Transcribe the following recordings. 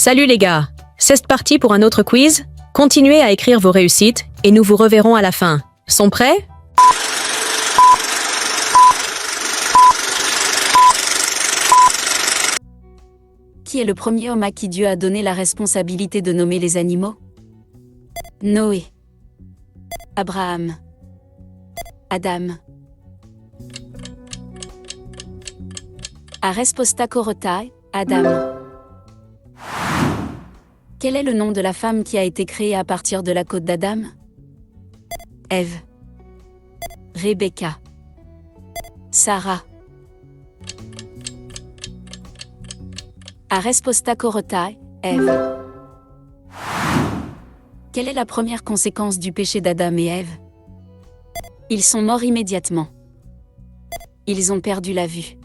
Salut les gars, c'est parti pour un autre quiz. Continuez à écrire vos réussites et nous vous reverrons à la fin. Sont prêts? Qui est le premier homme à qui Dieu a donné la responsabilité de nommer les animaux? Noé. Abraham. Adam. A resposta corotae, Adam. Quel est le nom de la femme qui a été créée à partir de la côte d'Adam? Ève. Rebecca. Sarah. A resposta corotae, Ève. Quelle est la première conséquence du péché d'Adam et Ève? Ils sont morts immédiatement. Ils ont perdu la vue.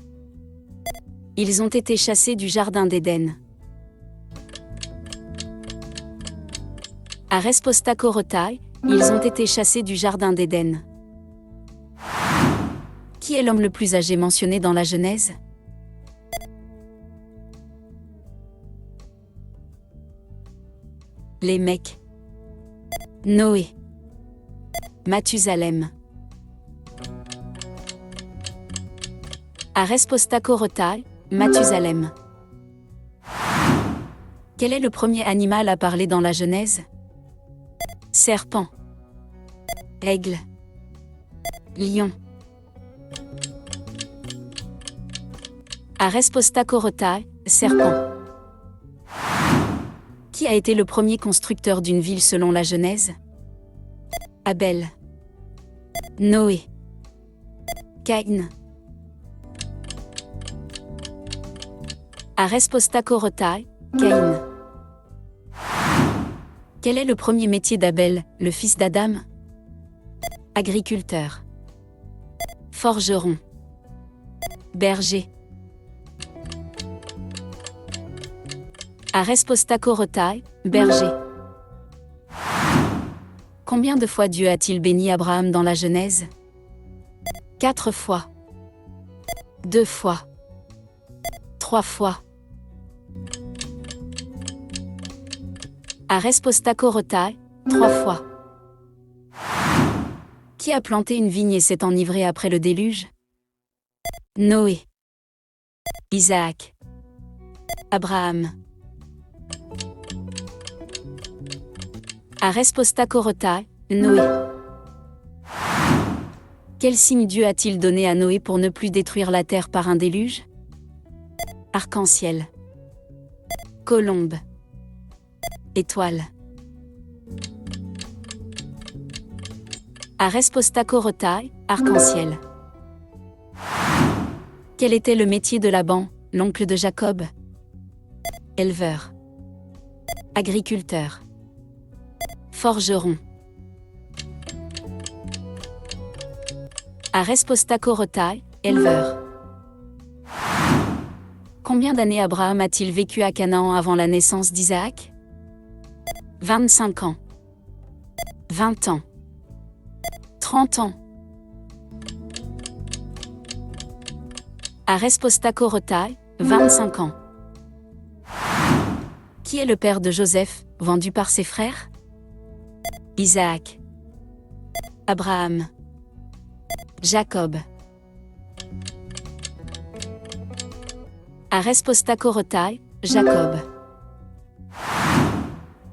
Ils ont été chassés du jardin d'Éden. A resposta corotae, ils ont été chassés du jardin d'Éden. Qui est l'homme le plus âgé mentionné dans la Genèse? Lémec. Noé. Mathusalem. A resposta corotae, Mathusalem. Quel est le premier animal à parler dans la Genèse? Serpent. Aigle. Lion. A resposta corotae, serpent. Qui a été le premier constructeur d'une ville selon la Genèse? Abel. Noé. Caïn. A resposta corotae, Caïn. Quel est le premier métier d'Abel, le fils d'Adam? Agriculteur. Forgeron. Berger. A resposta corotae, berger. Combien de fois Dieu a-t-il béni Abraham dans la Genèse? 4 fois. 2 fois. 3 fois. A resposta corotae, 3 fois. Qui a planté une vigne et s'est enivré après le déluge? Noé. Isaac. Abraham. A resposta corotae, Noé. Quel signe Dieu a-t-il donné à Noé pour ne plus détruire la terre par un déluge? Arc-en-ciel. Colombe. Étoile. A resposta corotae, arc-en-ciel. Quel était le métier de Laban, l'oncle de Jacob? Éleveur. Agriculteur. Forgeron. A resposta corotae, éleveur. Combien d'années Abraham a-t-il vécu à Canaan avant la naissance d'Isaac? 25 ans. 20 ans. 30 ans. A resposta corotae, 25 ans. Qui est le père de Joseph, vendu par ses frères? Isaac. Abraham. Jacob. A resposta corotae, Jacob.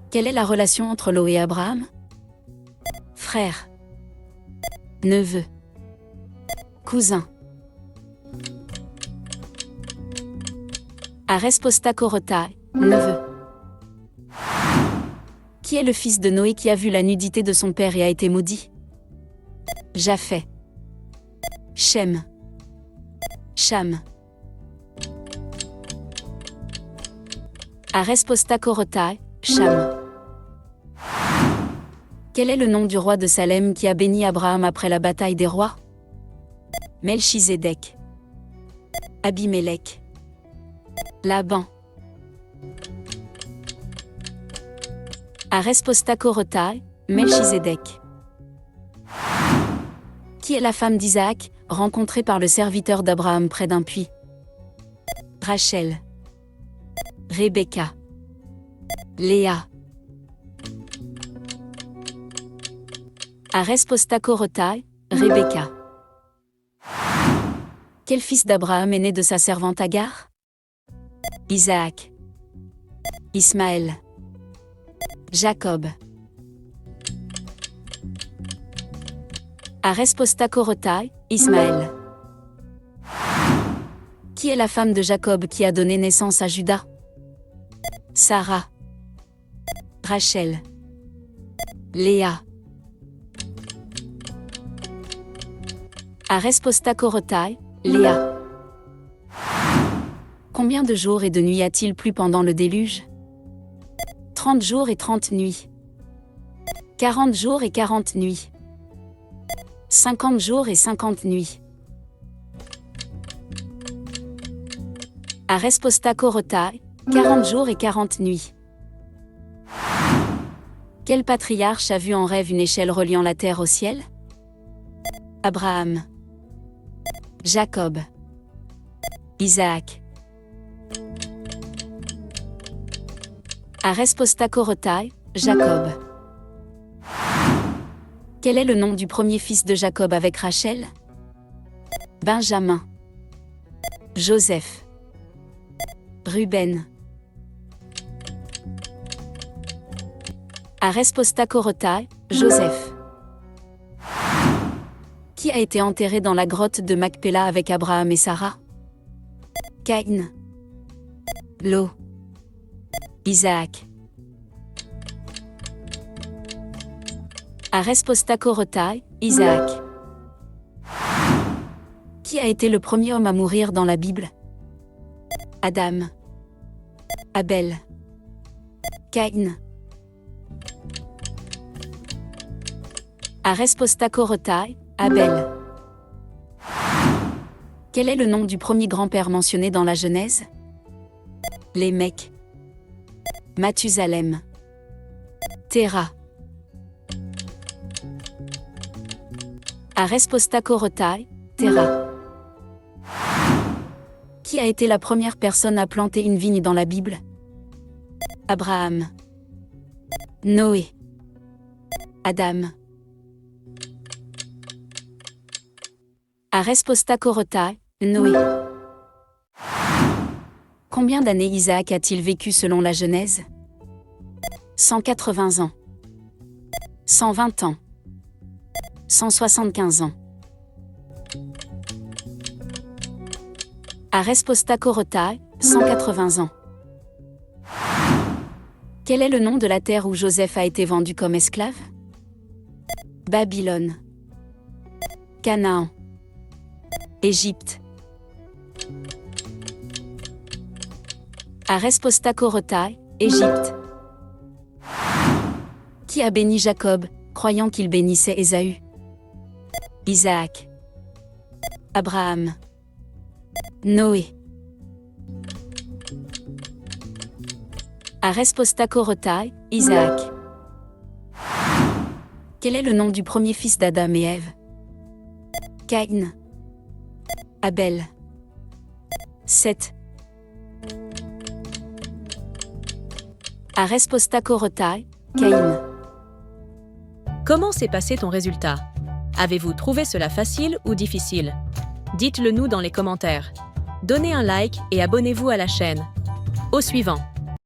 Quelle est la relation entre Lot et Abraham? Frère. Neveu. Cousin. A resposta corotae, neveu. Qui est le fils de Noé qui a vu la nudité de son père et a été maudit? Japheth. Shem. Cham. A resposta corotae, Cham. Quel est le nom du roi de Salem qui a béni Abraham après la bataille des rois? Melchizedek. Abimelech. Laban. A resposta corotae, Melchizedek. Qui est la femme d'Isaac, rencontrée par le serviteur d'Abraham près d'un puits? Rachel. Rebecca. Léa. Arespostacorotai, Rebecca. Quel fils d'Abraham est né de sa servante Agar? Isaac. Ismaël. Jacob. Arespostacorotai, Ismaël. Qui est la femme de Jacob qui a donné naissance à Juda? Sarah. Rachel. Léa. Arespostacorotai, Léa. Combien de jours et de nuits a-t-il plu pendant le déluge? 30 jours et 30 nuits. 40 jours et 40 nuits. 50 jours et 50 nuits. Arespostacorotai, 40 jours et 40 nuits. Quel patriarche a vu en rêve une échelle reliant la terre au ciel? Abraham. Jacob. Isaac. Arespostacorotai, Jacob. Quel est le nom du premier fils de Jacob avec Rachel? Benjamin. Joseph. Ruben. Arespostacorotai, Joseph. Qui a été enterré dans la grotte de Macpéla avec Abraham et Sarah? Caïn. Lot. Isaac. Arespostacorotai, Isaac. Qui a été le premier homme à mourir dans la Bible? Adam. Abel. Caïn. Arespostacorotai, Abel. Quel est le nom du premier grand-père mentionné dans la Genèse? Lémec. Mathusalem. Téra. Arespostacorotai, Téra. Qui a été la première personne à planter une vigne dans la Bible? Abraham. Noé. Adam. Arespostacorotai, Noé. Combien d'années Isaac a-t-il vécu selon la Genèse? 180 ans. 120 ans. 175 ans. Arespostacorotai, 180 ans. Quel est le nom de la terre où Joseph a été vendu comme esclave? Babylone. Canaan. Égypte. Arespostacorotai, Égypte. Qui a béni Jacob, croyant qu'il bénissait Ésaü? Isaac. Abraham. Noé. Arespostacorotai, Isaac. Quel est le nom du premier fils d'Adam et Ève? Caïn. Abel. Seth. Arespostacorotai, Caïn. Comment s'est passé ton résultat? Avez-vous trouvé cela facile ou difficile? Dites-le nous dans les commentaires. Donnez un like et abonnez-vous à la chaîne. Au suivant.